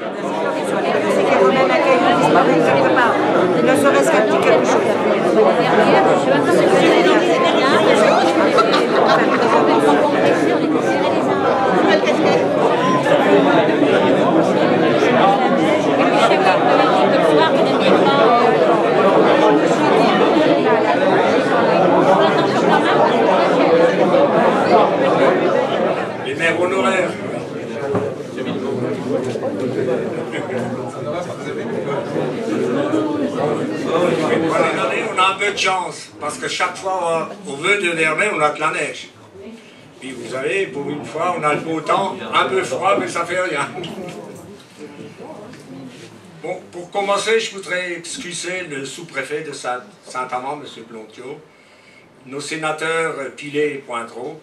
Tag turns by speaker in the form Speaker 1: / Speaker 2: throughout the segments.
Speaker 1: C'est qu'il y a quand même un accueil disparaît quelque part. Ne serait-ce qu'un petit quelque chose.
Speaker 2: Les maires honoraires. On a un peu de chance, parce que chaque fois au vœu de Vernet, on a de la neige. Puis vous savez, pour une fois, on a le beau temps, un peu froid, mais ça fait rien. Bon, pour commencer, je voudrais excuser le sous-préfet de Saint-Amand, M. Blontiot, nos sénateurs Pilet et Pointreau,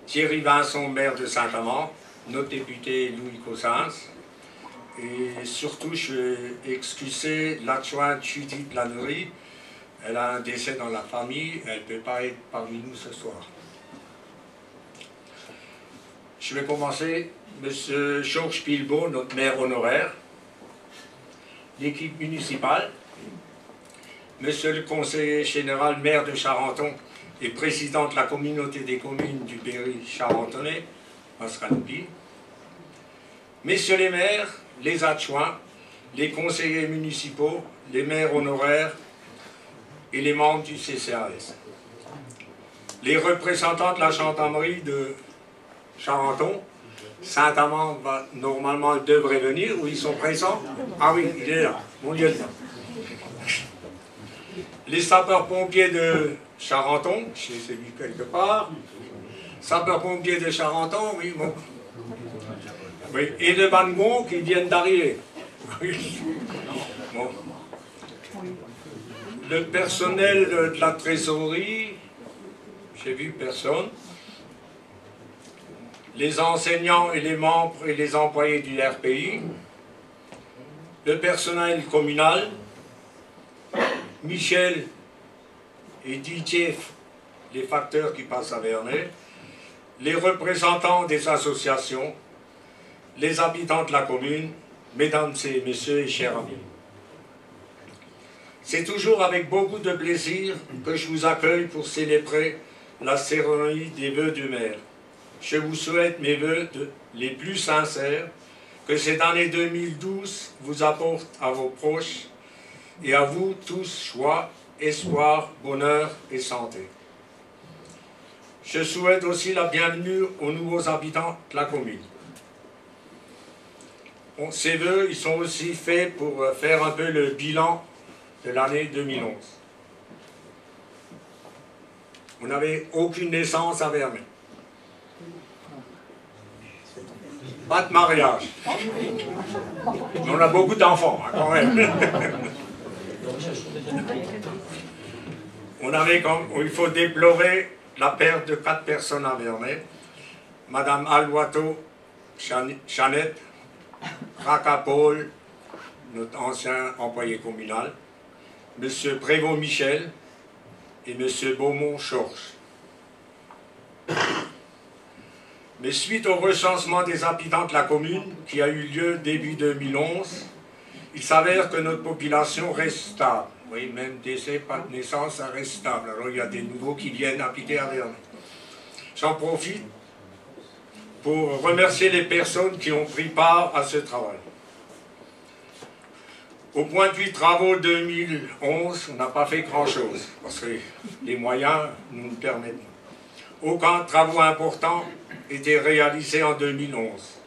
Speaker 2: Thierry Vincent, maire de Saint-Amand, notre député Louis Cossens, et surtout, je vais excuser l'adjointe Judith Lannery. Elle a un décès dans la famille, elle ne peut pas être parmi nous ce soir. Je vais commencer, M. Georges Pilbeau, notre maire honoraire, l'équipe municipale, M. le conseiller général maire de Charenton et président de la communauté des communes du Berry Charentonais, Masranoupi, messieurs les maires, les adjoints, les conseillers municipaux, les maires honoraires et les membres du CCAS. Les représentants de la gendarmerie de Charenton, Saint-Amand normalement devrait venir, ou ils sont présents? Ah oui, il est là, mon lieutenant. Les sapeurs-pompiers de Charenton, je les ai vus quelque part. Sapeurs-pompiers de Charenton, oui, bon. Oui, et de Bangon qui viennent d'arriver. Bon. Le personnel de la trésorerie, j'ai vu personne. Les enseignants et les membres et les employés du RPI. Le personnel communal. Michel et Didier, les facteurs qui passent à Vernet. Les représentants des associations. Les habitants de la commune, mesdames et messieurs et chers amis. C'est toujours avec beaucoup de plaisir que je vous accueille pour célébrer la cérémonie des vœux du maire. Je vous souhaite mes vœux les plus sincères, que cette année 2012 vous apporte à vos proches et à vous tous joie, espoir, bonheur et santé. Je souhaite aussi la bienvenue aux nouveaux habitants de la commune. Bon, ces vœux, ils sont aussi faits pour faire un peu le bilan de l'année 2011. Vous n'avez aucune naissance à Vernet. Pas de mariage. Mais on a beaucoup d'enfants, hein, quand même. Il faut déplorer la perte de 4 personnes à Vernet. Madame Alwato Chanette, Raka Paul, notre ancien employé communal, M. Prévost Michel et M. Beaumont Georges. Mais suite au recensement des habitants de la commune, qui a eu lieu début 2011, il s'avère que notre population reste stable. Oui, même décès, pas de naissance, ça reste stable. Alors il y a des nouveaux qui viennent habiter à Vernet. J'en profite pour remercier les personnes qui ont pris part à ce travail. Au point de vue travaux 2011, on n'a pas fait grand-chose, parce que les moyens nous le permettent. Aucun travaux importants étaient réalisés en 2011.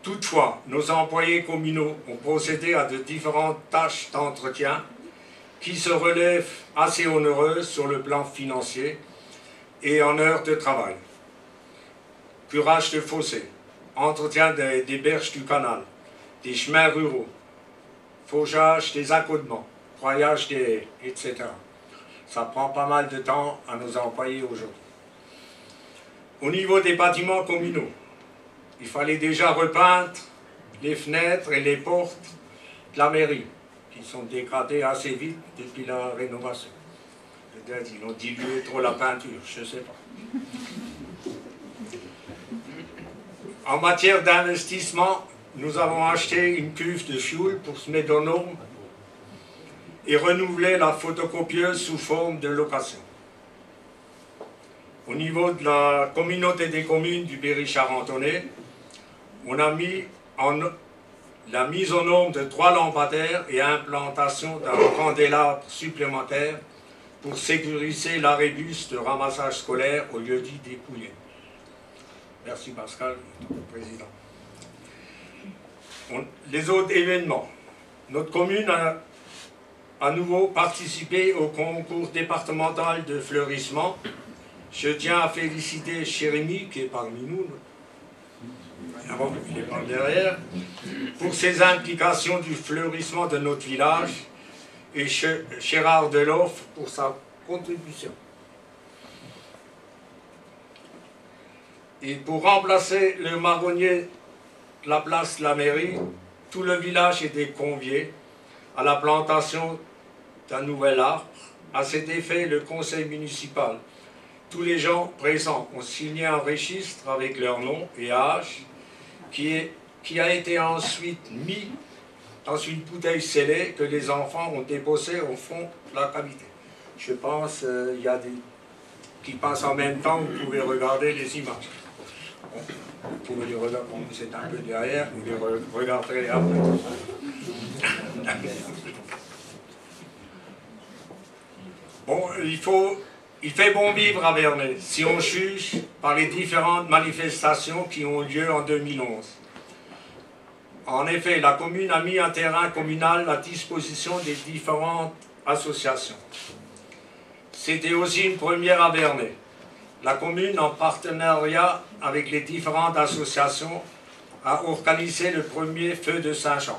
Speaker 2: Toutefois, nos employés communaux ont procédé à de différentes tâches d'entretien qui se relèvent assez onéreuses sur le plan financier et en heures de travail. Curage de fossés, entretien des berges du canal, des chemins ruraux, fauchage des accotements, broyage des haies, etc. Ça prend pas mal de temps à nos employés aujourd'hui. Au niveau des bâtiments communaux, il fallait déjà repeindre les fenêtres et les portes de la mairie, qui sont dégradées assez vite depuis la rénovation. Peut-être ils ont dilué trop la peinture, je ne sais pas. En matière d'investissement, nous avons acheté une cuve de fioul pour se mettre aux normes et renouveler la photocopieuse sous forme de location. Au niveau de la communauté des communes du Berry-Charentonnet, on a mis la mise aux normes de 3 lampadaires et implantation d'un candélabre supplémentaire pour sécuriser l'arrêt-bus de ramassage scolaire au lieu-dit dépouillé. Merci Pascal, président. Les autres événements. Notre commune a à nouveau participé au concours départemental de fleurissement. Je tiens à féliciter Chérémy, qui est parmi nous, il est par derrière, pour ses implications du fleurissement de notre village, et Gérard Deloff pour sa contribution. Et pour remplacer le marronnier de la place de la mairie, tout le village était convié à la plantation d'un nouvel arbre. À cet effet, le conseil municipal, tous les gens présents ont signé un registre avec leur nom et âge qui a été ensuite mis dans une bouteille scellée que les enfants ont déposée au fond de la cavité. Je pense qu'il y a des qui passent en même temps, vous pouvez regarder les images. Bon, vous pouvez les regarder, c'est un peu derrière, vous les regarderez après. Bon, il fait bon vivre à Vernet, si on juge par les différentes manifestations qui ont lieu en 2011. En effet, la commune a mis un terrain communal à disposition des différentes associations. C'était aussi une première à Vernet. La commune, en partenariat avec les différentes associations, a organisé le premier feu de Saint-Jean.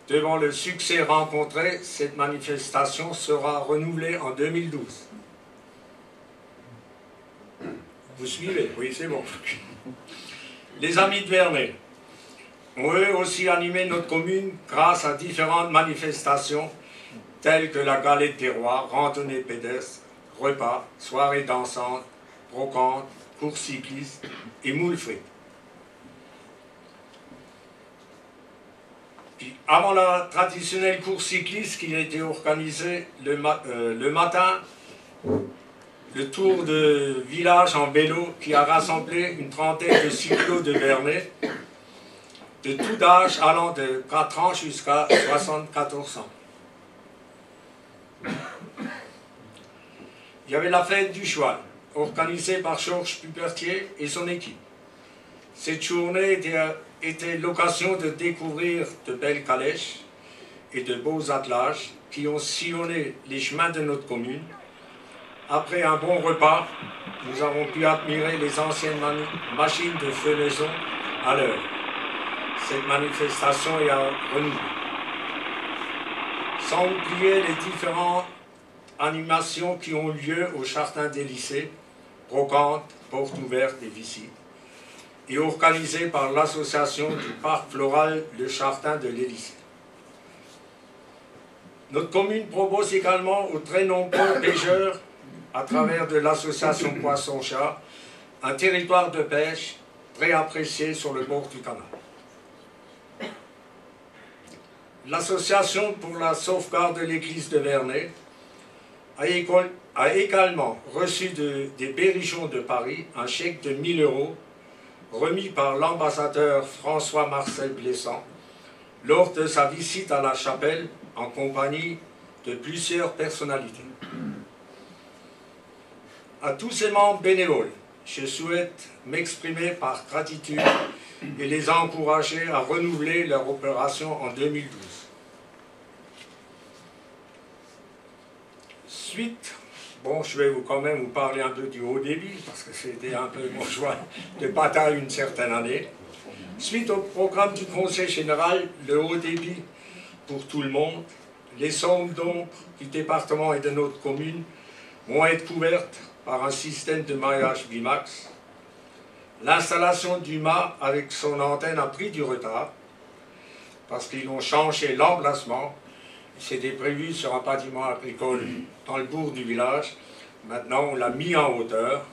Speaker 2: Devant le succès rencontré, cette manifestation sera renouvelée en 2012. Vous suivez? Oui, c'est bon. Les amis de Vernet ont eux aussi animé notre commune grâce à différentes manifestations telles que la galette des rois, randonnée pédestre, repas, soirée dansante, brocante, course cycliste et moules frites. Puis, avant la traditionnelle course cycliste qui a été organisée le matin, le tour de village en vélo qui a rassemblé une trentaine de cyclos de Vernet, de tout âge allant de 4 ans jusqu'à 74 ans. Il y avait la fête du cheval, organisée par Georges Pubertier et son équipe. Cette journée était l'occasion de découvrir de belles calèches et de beaux attelages qui ont sillonné les chemins de notre commune. Après un bon repas, nous avons pu admirer les anciennes machines de fenaison à l'heure. Cette manifestation est à renouveler. Sans oublier les différentes animations qui ont lieu au jardin des lycées, brocantes, portes ouvertes et visites, et organisées par l'association du parc floral Le Jardin de l'Élysée. Notre commune propose également aux très nombreux pêcheurs, à travers de l'association Poisson-Chat, un territoire de pêche très apprécié sur le bord du canal. L'association pour la sauvegarde de l'église de Vernet a également reçu des Berrichons de Paris un chèque de 1 000 € remis par l'ambassadeur François-Marcel Blessant lors de sa visite à la chapelle en compagnie de plusieurs personnalités. À tous ces membres bénévoles, je souhaite m'exprimer par gratitude et les encourager à renouveler leur opération en 2012. Suite, bon, je vais quand même vous parler un peu du haut débit, parce que c'était un peu mon choix de bataille une certaine année. Suite au programme du Conseil général, le haut débit pour tout le monde, les sommes d'ombre du département et de notre commune vont être couvertes par un système de maillage Bimax. L'installation du mât avec son antenne a pris du retard parce qu'ils ont changé l'emplacement. C'était prévu sur un bâtiment agricole dans le bourg du village. Maintenant, on l'a mis en hauteur.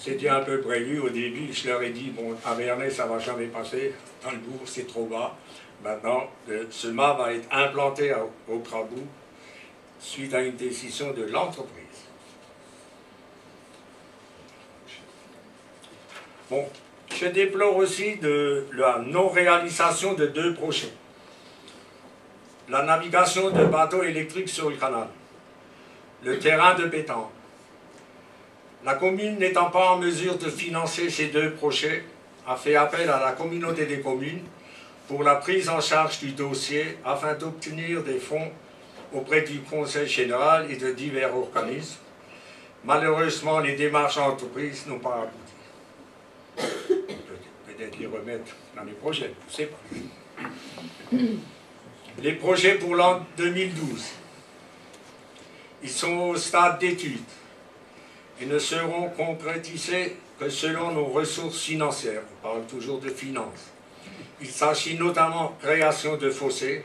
Speaker 2: c'était un peu prévu au début. Je leur ai dit, bon, à Vernet, ça ne va jamais passer. Dans le bourg, c'est trop bas. Maintenant, ce mât va être implanté au Crabou suite à une décision de l'entreprise. Bon, je déplore aussi de la non-réalisation de 2 projets. La navigation de bateaux électriques sur le canal, le terrain de pétanque. La commune n'étant pas en mesure de financer ces 2 projets, a fait appel à la communauté des communes pour la prise en charge du dossier afin d'obtenir des fonds auprès du Conseil général et de divers organismes. Malheureusement, les démarches entreprises n'ont pas abouti. Peut-être les remettre l'année prochaine, je ne sais pas. Les projets pour l'an 2012, ils sont au stade d'étude et ne seront concrétisés que selon nos ressources financières. On parle toujours de finances. Il s'agit notamment de création de fossés,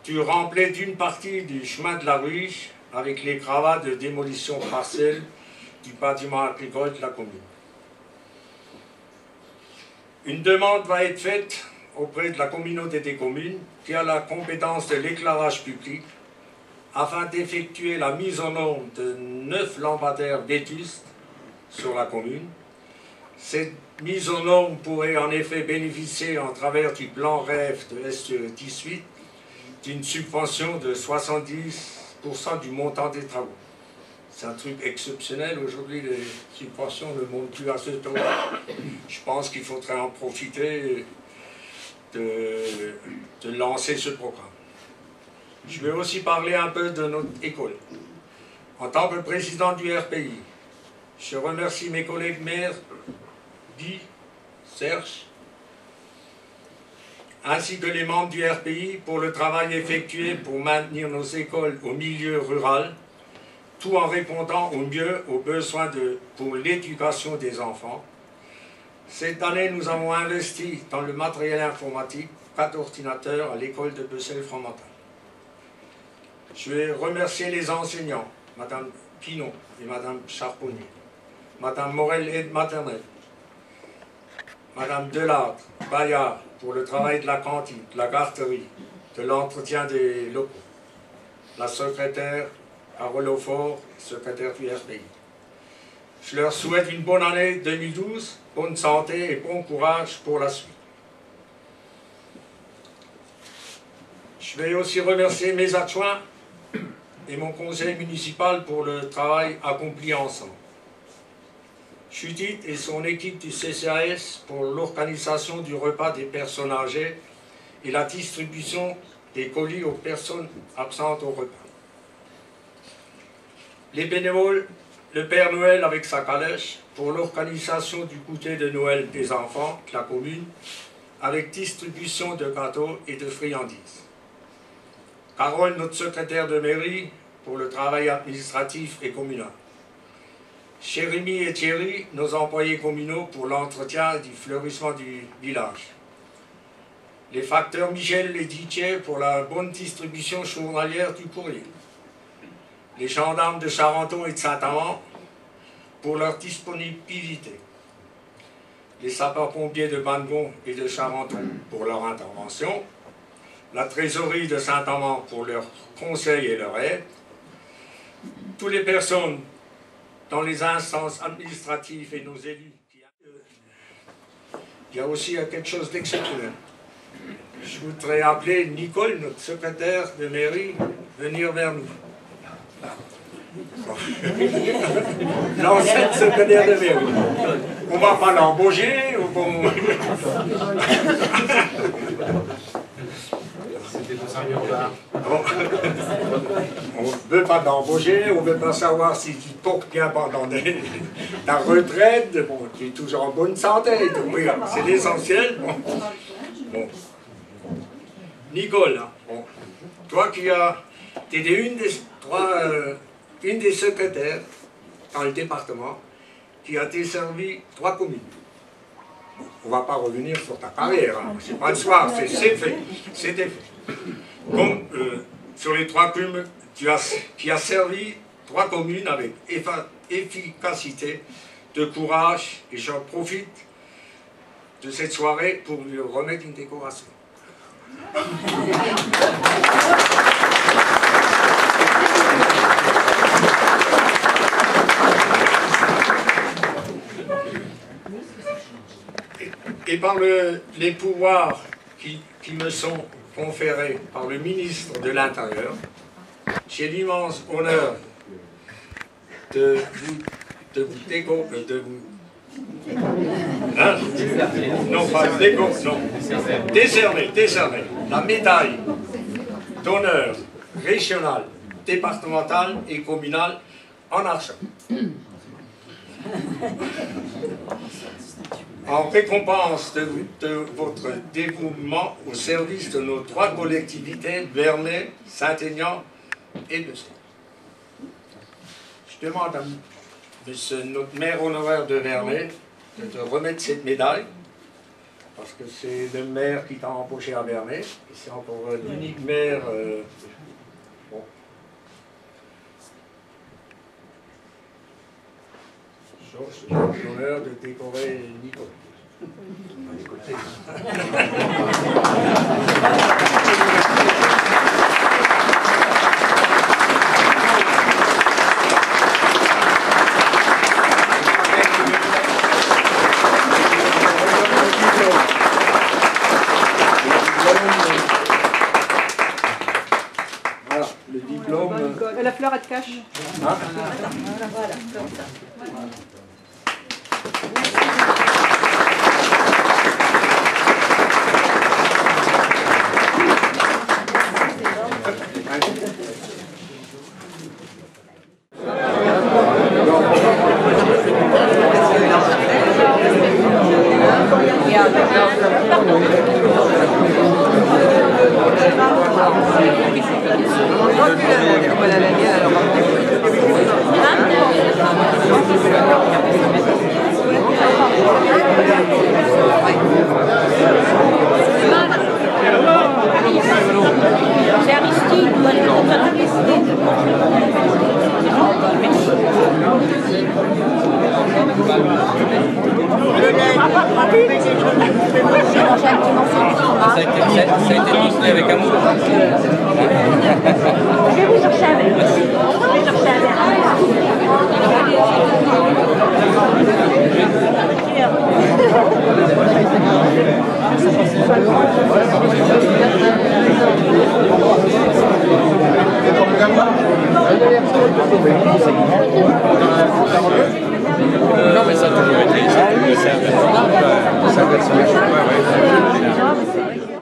Speaker 2: du remblai d'une partie du chemin de la Ruche avec les gravats de démolition partielle du bâtiment agricole de la commune. Une demande va être faite auprès de la communauté des communes qui a la compétence de l'éclairage public afin d'effectuer la mise en norme de 9 lampadaires vétustes sur la commune. Cette mise en norme pourrait en effet bénéficier en travers du plan REF de SE18 d'une subvention de 70% du montant des travaux. C'est un truc exceptionnel. Aujourd'hui, les subventions ne montent plus à ce taux. Je pense qu'il faudrait en profiter de lancer ce programme. Je vais aussi parler un peu de notre école. En tant que président du RPI, je remercie mes collègues maires, Guy, Serge, ainsi que les membres du RPI pour le travail effectué pour maintenir nos écoles au milieu rural, tout en répondant au mieux aux besoins pour l'éducation des enfants. Cette année, nous avons investi dans le matériel informatique, 4 ordinateurs à l'école de Bessel-Fromental. Je vais remercier les enseignants, Madame Pinot et Madame Charponnier, Madame Morel aide maternelle, Madame Delâtre, Bayard pour le travail de la cantine, de la garderie, de l'entretien des locaux, la secrétaire Carole Aufort, secrétaire du RPI. Je leur souhaite une bonne année 2012, bonne santé et bon courage pour la suite. Je vais aussi remercier mes adjoints et mon conseil municipal pour le travail accompli ensemble. Judith et son équipe du CCAS pour l'organisation du repas des personnes âgées et la distribution des colis aux personnes absentes au repas. Les bénévoles, le Père Noël avec sa calèche pour l'organisation du goûter de Noël des enfants de la commune avec distribution de gâteaux et de friandises. Carole, notre secrétaire de mairie, pour le travail administratif et communal. Jérémy et Thierry, nos employés communaux, pour l'entretien et du fleurissement du village. Les facteurs Michel et Didier pour la bonne distribution journalière du courrier. Les gendarmes de Charenton et de Saint-Amand pour leur disponibilité. Les sapeurs-pompiers de Bangon et de Charenton pour leur intervention. La trésorerie de Saint-Amand pour leurs conseils et leur aide. Toutes les personnes dans les instances administratives et nos élus. Il y a aussi quelque chose d'exceptionnel. Je voudrais appeler Nicole, notre secrétaire de mairie, venir vers nous. L'ancienne secrétaire de mairie. On ne va pas l'embaucher ou qu'on... On ne veut pas l'embaucher, on ne veut pas savoir si tu portes bien pendant ta retraite. Bon, tu es toujours en bonne santé, c'est l'essentiel. Bon. Nicole, bon. Toi qui as été une des secrétaires dans le département qui a desservi 3 communes. On ne va pas revenir sur ta carrière, hein. C'est pas le soir, c'est fait, c'était fait. Comme sur les 3 communes, qui a servi 3 communes avec efficacité de courage et j'en profite de cette soirée pour lui remettre une décoration. Et par les pouvoirs qui me sont conférés par le ministre de l'Intérieur, j'ai l'immense honneur de vous décerner la médaille d'honneur régionale, départementale et communale en argent. En récompense de votre dévouement au service de nos trois collectivités, Vernet, Saint-Aignan et Bessay. Je demande à notre maire honoraire de Vernet de te remettre cette médaille, parce que c'est le maire qui t'a embauché à Vernet, et c'est encore l'unique maire. Bon. J'ai l'honneur de décorer Nico. Voilà, le diplôme.
Speaker 1: La fleur, elle te cache.
Speaker 2: Hein?
Speaker 1: Voilà, comme ça. C'est Aristide, on a toutes les
Speaker 3: Ça a été construit avec amour.
Speaker 1: Je vais vous chercher un verre. Je vais chercher un verre.
Speaker 3: Non, mais ça a toujours été. Ça a toujours été.